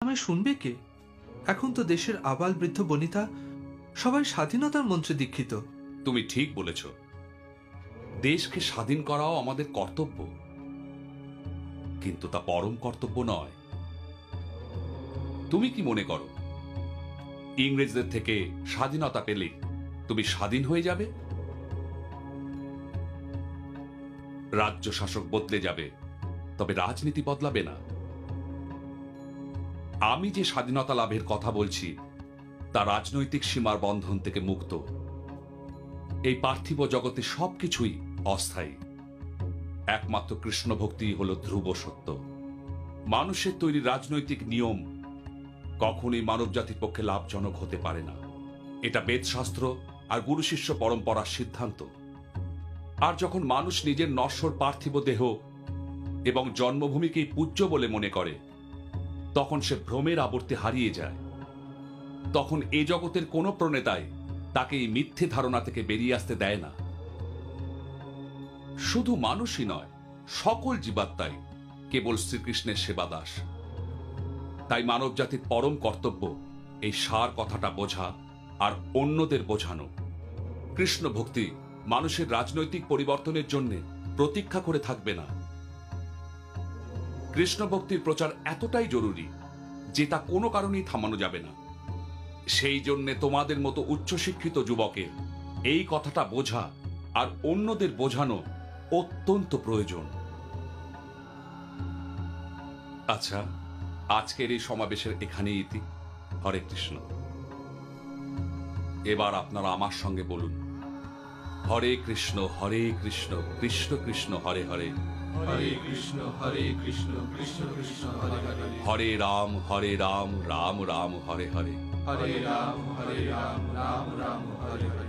আমায় শুনবে কে? এখন তো দেশের আবাল বৃদ্ধ বনিতা সবাই স্বাধীনতার মন্ত্রে দীক্ষিত। তুমি ঠিক বলেছ, দেশকে স্বাধীন করাও আমাদের কর্তব্য, কিন্তু তা পরম কর্তব্য নয়। তুমি কি মনে করো ইংরেজদের থেকে স্বাধীনতা পেলে তুমি স্বাধীন হয়ে যাবে? রাজ্য শাসক বদলে যাবে, তবে রাজনীতি বদলাবে না। আমি যে স্বাধীনতা লাভের কথা বলছি তা রাজনৈতিক সীমার বন্ধন থেকে মুক্ত। এই পার্থিব জগতে সবকিছুই অস্থায়ী, একমাত্র কৃষ্ণ ভক্তি হল ধ্রুব সত্য। মানুষের তৈরি রাজনৈতিক নিয়ম কখনোই মানব জাতির পক্ষে লাভজনক হতে পারে না। এটা বেদশাস্ত্র আর গুরু শিষ্য পরম্পরার সিদ্ধান্ত। আর যখন মানুষ নিজের নশ্বর পার্থিব দেহ এবং জন্মভূমিকেই পূজ্য বলে মনে করে, তখন সে ভ্রমের আবর্তে হারিয়ে যায়। তখন এ জগতের কোনো প্রণেতাই তাকে এই মিথ্যে ধারণা থেকে বেরিয়ে আসতে দেয় না। শুধু মানুষই নয়, সকল জীবাত্মাই কেবল শ্রীকৃষ্ণের সেবাদাস। তাই মানব জাতির পরম কর্তব্য এই সার কথাটা বোঝা আর অন্যদের বোঝানো। কৃষ্ণ ভক্তি মানুষের রাজনৈতিক পরিবর্তনের জন্য প্রতীক্ষা করে থাকবে না। কৃষ্ণ ভক্তির প্রচার এতটাই জরুরি যে তা কোনো কারণেই থামানো যাবে না। সেই জন্যে তোমাদের মতো উচ্চশিক্ষিত যুবকের এই কথাটা বোঝা আর অন্যদের বোঝানো অত্যন্ত প্রয়োজন। আচ্ছা, আজকের এই সমাবেশের এখানেই ইতি। হরে কৃষ্ণ। এবার আপনারা আমার সঙ্গে বলুন, হরে কৃষ্ণ কৃষ্ণ কৃষ্ণ হরে হরে, হরে কৃষ্ণ কৃষ্ণ কৃষ্ণ হরে হরে, হরে রাম রাম রাম হরে হরে, হরে রাম রাম রাম হরে হরে।